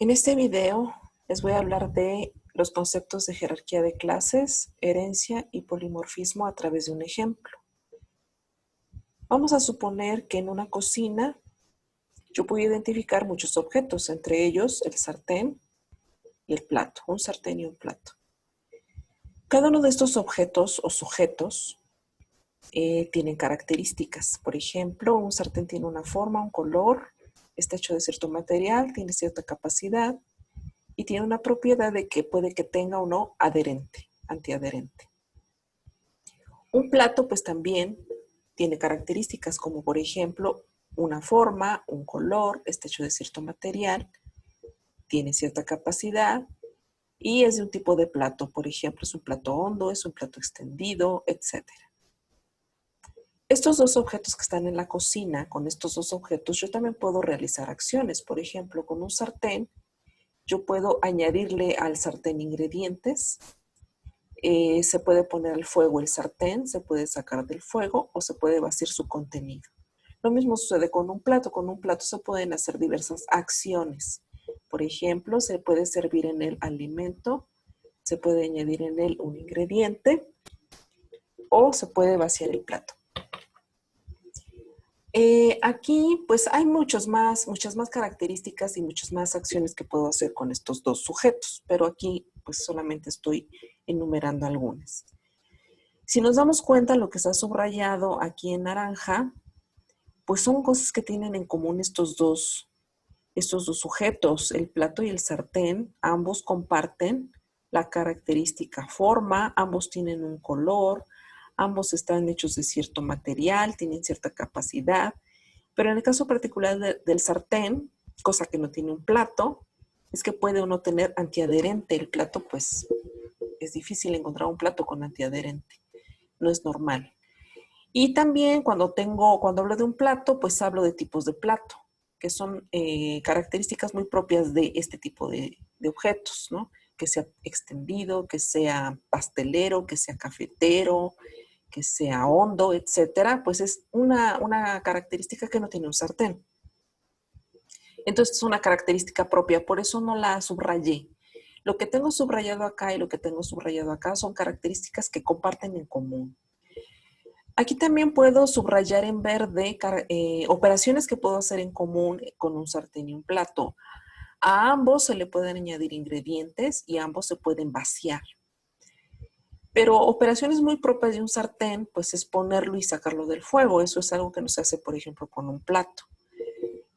En este video les voy a hablar de los conceptos de jerarquía de clases, herencia y polimorfismo a través de un ejemplo. Vamos a suponer que en una cocina yo puedo identificar muchos objetos, entre ellos el sartén y el plato, un sartén y un plato. Cada uno de estos objetos o sujetos tienen características. Por ejemplo, un sartén tiene una forma, un color, está hecho de cierto material, tiene cierta capacidad y tiene una propiedad de que puede que tenga o no adherente, antiadherente. Un plato pues también tiene características como por ejemplo una forma, un color, está hecho de cierto material, tiene cierta capacidad y es de un tipo de plato. Por ejemplo, es un plato hondo, es un plato extendido, etc. Estos dos objetos que están en la cocina, con estos dos objetos yo también puedo realizar acciones. Por ejemplo, con un sartén yo puedo añadirle al sartén ingredientes. Se puede poner al fuego el sartén, se puede sacar del fuego o se puede vaciar su contenido. Lo mismo sucede con un plato. Con un plato se pueden hacer diversas acciones. Por ejemplo, se puede servir en él alimento, se puede añadir en él un ingrediente o se puede vaciar el plato. Aquí pues hay muchas más características y muchas más acciones que puedo hacer con estos dos sujetos, pero aquí pues solamente estoy enumerando algunas. Si nos damos cuenta, lo que está subrayado aquí en naranja, pues son cosas que tienen en común estos dos sujetos, el plato y el sartén. Ambos comparten la característica forma, ambos tienen un color, ambos están hechos de cierto material, tienen cierta capacidad, pero en el caso particular del sartén, cosa que no tiene un plato, es que puede o no tener antiadherente. El plato, pues, es difícil encontrar un plato con antiadherente. No es normal. Y también cuando hablo de un plato, pues hablo de tipos de plato, que son características muy propias de este tipo de objetos, ¿no? Que sea extendido, que sea pastelero, que sea cafetero, que sea hondo, etcétera, pues es una característica que no tiene un sartén. Entonces es una característica propia, por eso no la subrayé. Lo que tengo subrayado acá y lo que tengo subrayado acá son características que comparten en común. Aquí también puedo subrayar en verde operaciones que puedo hacer en común con un sartén y un plato. A ambos se le pueden añadir ingredientes y ambos se pueden vaciar. Pero operaciones muy propias de un sartén, pues es ponerlo y sacarlo del fuego. Eso es algo que no se hace, por ejemplo, con un plato.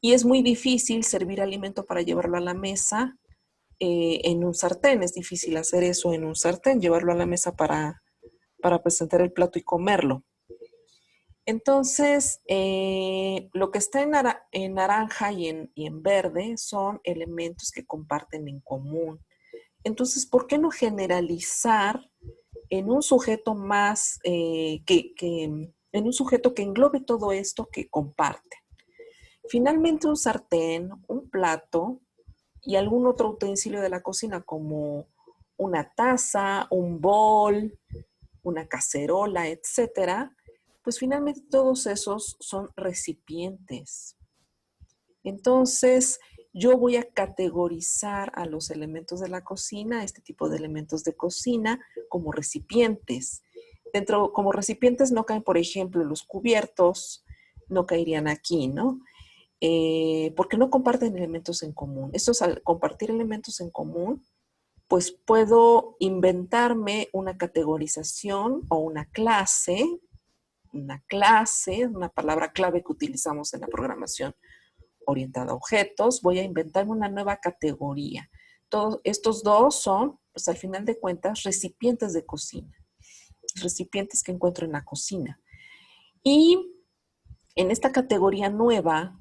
Y es muy difícil servir alimento para llevarlo a la mesa en un sartén. Es difícil hacer eso en un sartén, llevarlo a la mesa para presentar el plato y comerlo. Entonces, lo que está en naranja y en verde son elementos que comparten en común. Entonces, ¿por qué no generalizar en un sujeto más, en un sujeto que englobe todo esto que comparte? Finalmente, un sartén, un plato y algún otro utensilio de la cocina como una taza, un bol, una cacerola, etcétera, pues finalmente todos esos son recipientes. Entonces, yo voy a categorizar a los elementos de la cocina, este tipo de elementos de cocina, como recipientes. Como recipientes no caen, por ejemplo, los cubiertos, no caerían aquí, ¿no? Porque no comparten elementos en común. Estos, al compartir elementos en común, pues puedo inventarme una categorización o una palabra clave que utilizamos en la programación orientada a objetos. Voy a inventarme una nueva categoría. Todos estos dos son, pues al final de cuentas, recipientes de cocina. Recipientes que encuentro en la cocina. Y en esta categoría nueva,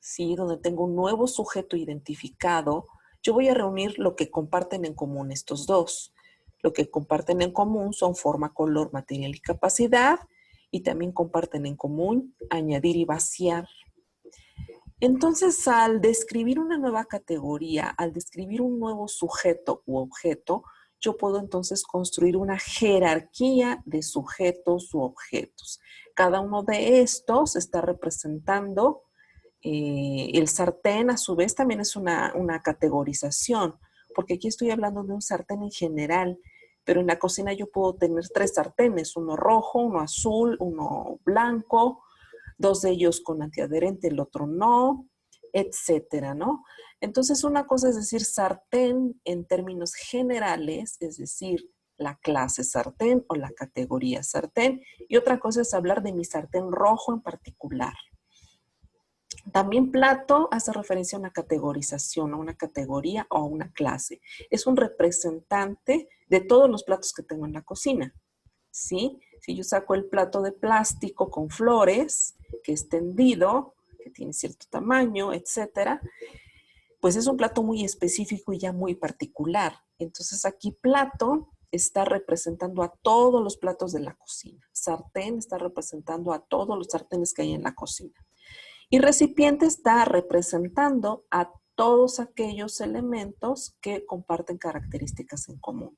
¿sí? Donde tengo un nuevo sujeto identificado, yo voy a reunir lo que comparten en común estos dos. Lo que comparten en común son forma, color, material y capacidad, y también comparten en común añadir y vaciar. Entonces, al describir una nueva categoría, al describir un nuevo sujeto u objeto, yo puedo entonces construir una jerarquía de sujetos u objetos. Cada uno de estos está representando El sartén, a su vez, también es una categorización, porque aquí estoy hablando de un sartén en general, pero en la cocina yo puedo tener 3 sartenes, uno rojo, uno azul, uno blanco, 2 de ellos con antiadherente, el otro no, etcétera, ¿no? Entonces, una cosa es decir sartén en términos generales, es decir, la clase sartén o la categoría sartén, y otra cosa es hablar de mi sartén rojo en particular. También plato hace referencia a una categorización, a una categoría o a una clase. Es un representante de todos los platos que tengo en la cocina, ¿sí? Si yo saco el plato de plástico con flores, que es tendido, que tiene cierto tamaño, etcétera, pues es un plato muy específico y ya muy particular. Entonces aquí plato está representando a todos los platos de la cocina. Sartén está representando a todos los sartenes que hay en la cocina. Y recipiente está representando a todos aquellos elementos que comparten características en común.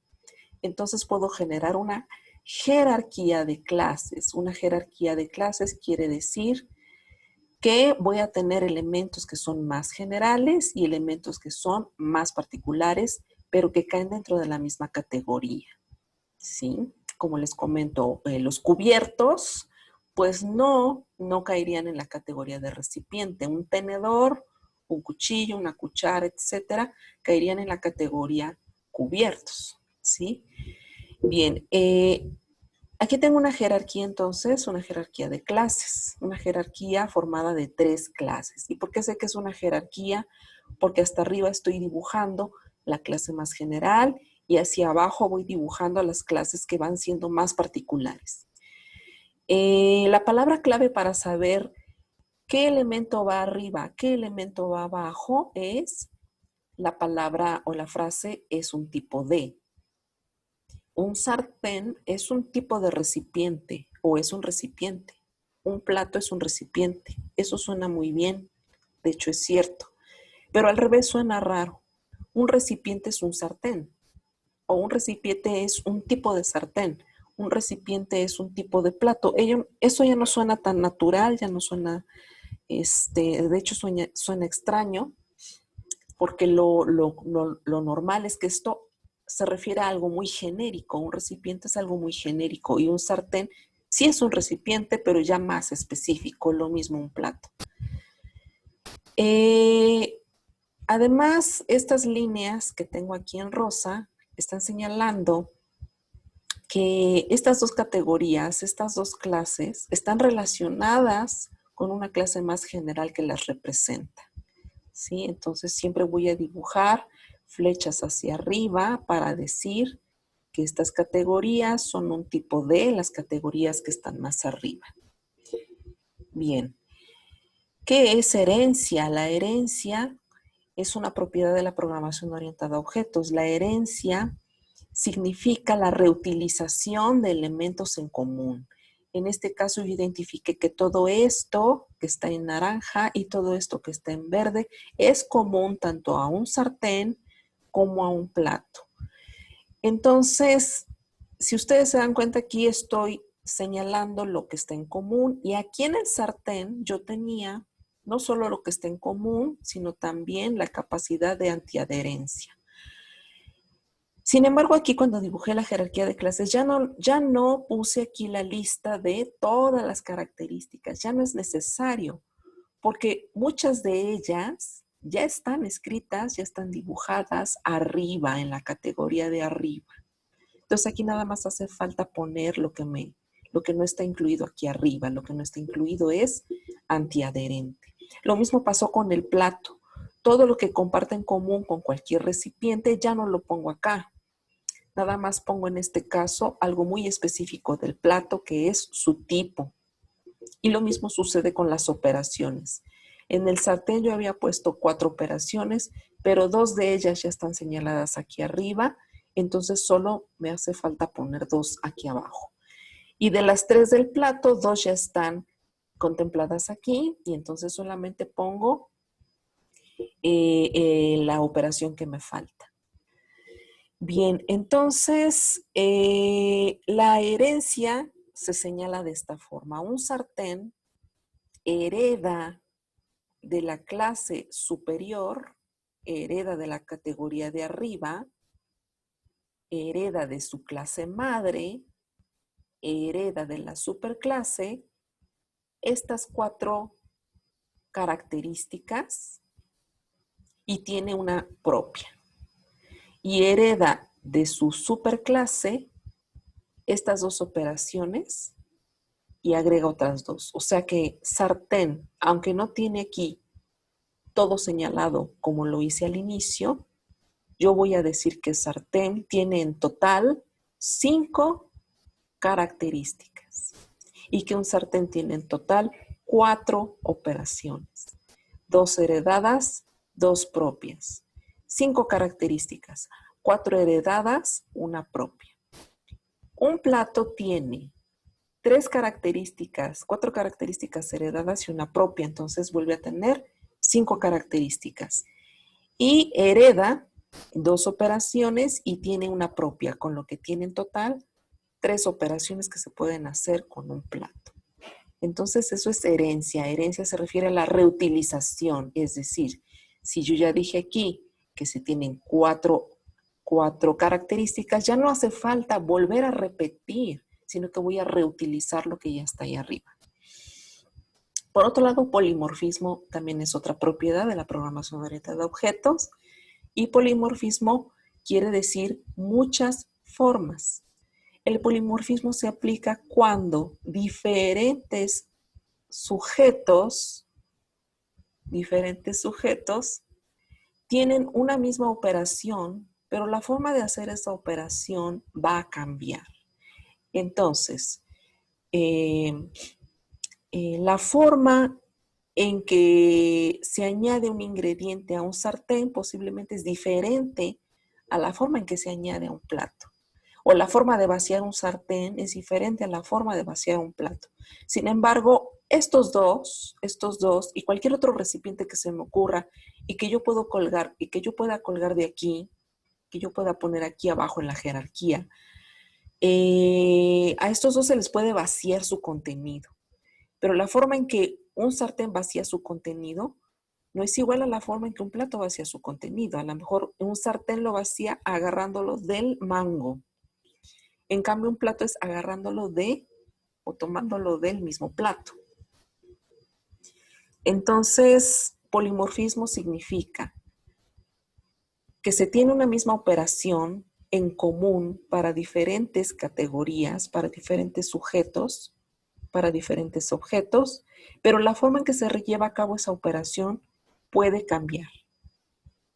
Entonces puedo generar una jerarquía de clases. Una jerarquía de clases quiere decir que voy a tener elementos que son más generales y elementos que son más particulares, pero que caen dentro de la misma categoría, ¿sí? Como les comento, los cubiertos, pues no caerían en la categoría de recipiente. Un tenedor, un cuchillo, una cuchara, etcétera, caerían en la categoría cubiertos, ¿sí? Bien, aquí tengo una jerarquía entonces, una jerarquía de clases, una jerarquía formada de 3 clases. ¿Y por qué sé que es una jerarquía? Porque hasta arriba estoy dibujando la clase más general y hacia abajo voy dibujando las clases que van siendo más particulares. La palabra clave para saber qué elemento va arriba, qué elemento va abajo es la palabra o la frase es un tipo de. Un sartén es un tipo de recipiente o es un recipiente. Un plato es un recipiente. Eso suena muy bien. De hecho, es cierto. Pero al revés suena raro. Un recipiente es un sartén. O un recipiente es un tipo de sartén. Un recipiente es un tipo de plato. Eso ya no suena tan natural, ya no suena, de hecho suena extraño, porque lo normal es que esto se refiere a algo muy genérico. Un recipiente es algo muy genérico y un sartén sí es un recipiente, pero ya más específico, lo mismo un plato. Además, estas líneas que tengo aquí en rosa están señalando que estas 2 categorías, estas 2 clases, están relacionadas con una clase más general que las representa. ¿Sí? Entonces siempre voy a dibujar flechas hacia arriba para decir que estas categorías son un tipo de las categorías que están más arriba. Bien. ¿Qué es herencia? La herencia es una propiedad de la programación orientada a objetos. La herencia significa la reutilización de elementos en común. En este caso yo identifiqué que todo esto que está en naranja y todo esto que está en verde es común tanto a un sartén como a un plato. Entonces, si ustedes se dan cuenta, aquí estoy señalando lo que está en común y aquí en el sartén yo tenía no solo lo que está en común, sino también la capacidad de antiadherencia. Sin embargo, aquí cuando dibujé la jerarquía de clases, ya no puse aquí la lista de todas las características, ya no es necesario, porque muchas de ellas ya están escritas, ya están dibujadas arriba, en la categoría de arriba. Entonces aquí nada más hace falta poner lo que no está incluido aquí arriba, lo que no está incluido es antiadherente. Lo mismo pasó con el plato. Todo lo que comparte en común con cualquier recipiente ya no lo pongo acá. Nada más pongo en este caso algo muy específico del plato que es su tipo. Y lo mismo sucede con las operaciones. En el sartén yo había puesto 4 operaciones, pero 2 de ellas ya están señaladas aquí arriba, entonces solo me hace falta poner 2 aquí abajo. Y de las 3 del plato, 2 ya están contempladas aquí y entonces solamente pongo la operación que me falta. Bien, entonces la herencia se señala de esta forma. Un sartén hereda de la clase superior, hereda de la categoría de arriba, hereda de su clase madre, hereda de la superclase, estas 4 características y tiene una propia. Y hereda de su superclase estas 2 operaciones y agrega otras 2. O sea que sartén, aunque no tiene aquí todo señalado como lo hice al inicio, yo voy a decir que sartén tiene en total 5 características y que un sartén tiene en total 4 operaciones, 2 heredadas, 2 propias, 5 características, 4 heredadas, una propia. Un plato tiene 3 características, 4 características heredadas y una propia, entonces vuelve a tener 5 características. Y hereda 2 operaciones y tiene una propia, con lo que tiene en total 3 operaciones que se pueden hacer con un plato. Entonces eso es herencia. Herencia se refiere a la reutilización, es decir, si yo ya dije aquí que se tienen 4 características, ya no hace falta volver a repetir, sino que voy a reutilizar lo que ya está ahí arriba. Por otro lado, polimorfismo también es otra propiedad de la programación orientada a objetos, y polimorfismo quiere decir muchas formas. El polimorfismo se aplica cuando diferentes sujetos tienen una misma operación, pero la forma de hacer esa operación va a cambiar. Entonces, la forma en que se añade un ingrediente a un sartén posiblemente es diferente a la forma en que se añade a un plato. O la forma de vaciar un sartén es diferente a la forma de vaciar un plato. Sin embargo, estos dos y cualquier otro recipiente que se me ocurra y que yo puedo colgar y que yo pueda colgar de aquí, que yo pueda poner aquí abajo en la jerarquía, a estos dos se les puede vaciar su contenido. Pero la forma en que un sartén vacía su contenido no es igual a la forma en que un plato vacía su contenido. A lo mejor un sartén lo vacía agarrándolo del mango. En cambio, un plato es agarrándolo o tomándolo del mismo plato. Entonces, polimorfismo significa que se tiene una misma operación en común para diferentes categorías, para diferentes sujetos, para diferentes objetos, pero la forma en que se lleva a cabo esa operación puede cambiar.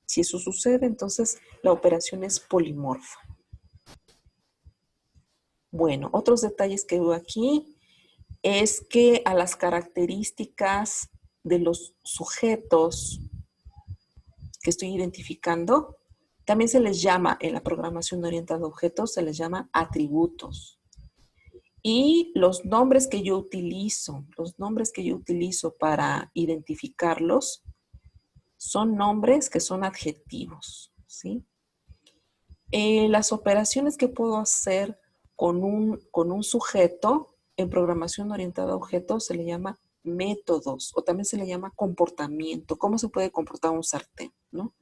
Si eso sucede, entonces la operación es polimorfa. Bueno, otros detalles que veo aquí es que a las características de los sujetos que estoy identificando, también se les llama, en la programación orientada a objetos, se les llama atributos. Y los nombres que yo utilizo para identificarlos, son nombres que son adjetivos, ¿sí? Las operaciones que puedo hacer con un sujeto en programación orientada a objetos se le llama métodos o también se le llama comportamiento. ¿Cómo se puede comportar un sartén, no?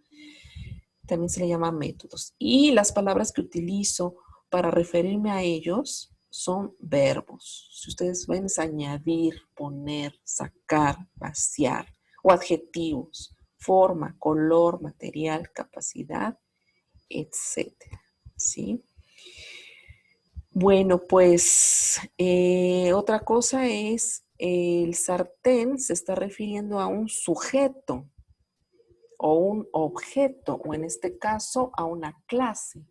También se le llama métodos. Y las palabras que utilizo para referirme a ellos son verbos. Si ustedes ven, es añadir, poner, sacar, vaciar, o adjetivos, forma, color, material, capacidad, etcétera, ¿sí? Bueno, pues otra cosa es el sartén se está refiriendo a un sujeto o un objeto, o en este caso a una clase.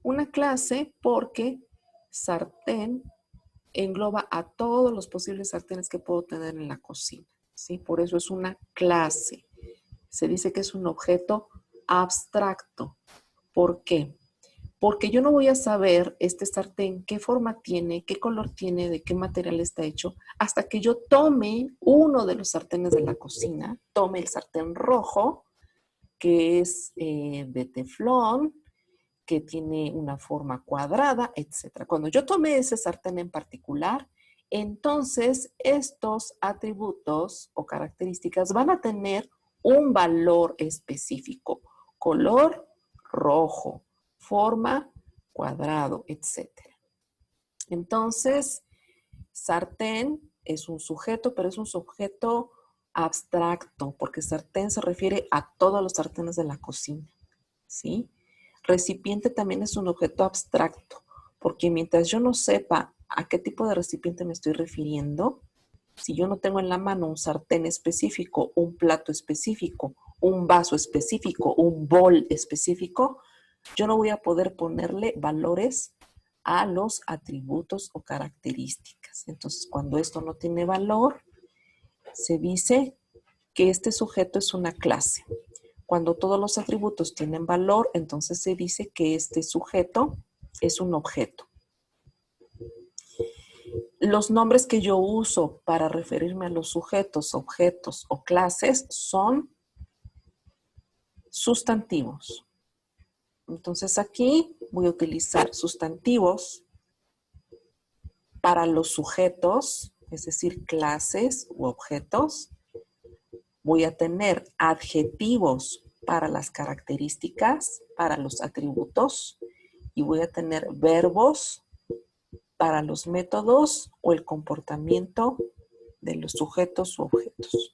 Una clase porque sartén engloba a todos los posibles sartenes que puedo tener en la cocina, ¿sí? Por eso es una clase. Se dice que es un objeto abstracto. ¿Por qué? Porque yo no voy a saber este sartén qué forma tiene, qué color tiene, de qué material está hecho, hasta que yo tome uno de los sartenes de la cocina, tome el sartén rojo, que es de teflón, que tiene una forma cuadrada, etc. Cuando yo tome ese sartén en particular, Entonces, estos atributos o características van a tener un valor específico. Color, rojo. Forma, cuadrado, etc. Entonces, sartén es un sujeto, pero es un sujeto abstracto, porque sartén se refiere a todos los sartenes de la cocina, ¿sí? Recipiente también es un objeto abstracto, porque mientras yo no sepa a qué tipo de recipiente me estoy refiriendo, si yo no tengo en la mano un sartén específico, un plato específico, un vaso específico, un bol específico, yo no voy a poder ponerle valores a los atributos o características. Entonces, cuando esto no tiene valor, se dice que este sujeto es una clase. Cuando todos los atributos tienen valor, entonces se dice que este sujeto es un objeto. Los nombres que yo uso para referirme a los sujetos, objetos o clases son sustantivos. Entonces aquí voy a utilizar sustantivos para los sujetos, es decir, clases u objetos. Voy a tener adjetivos para las características, para los atributos, y voy a tener verbos para los métodos o el comportamiento de los sujetos u objetos.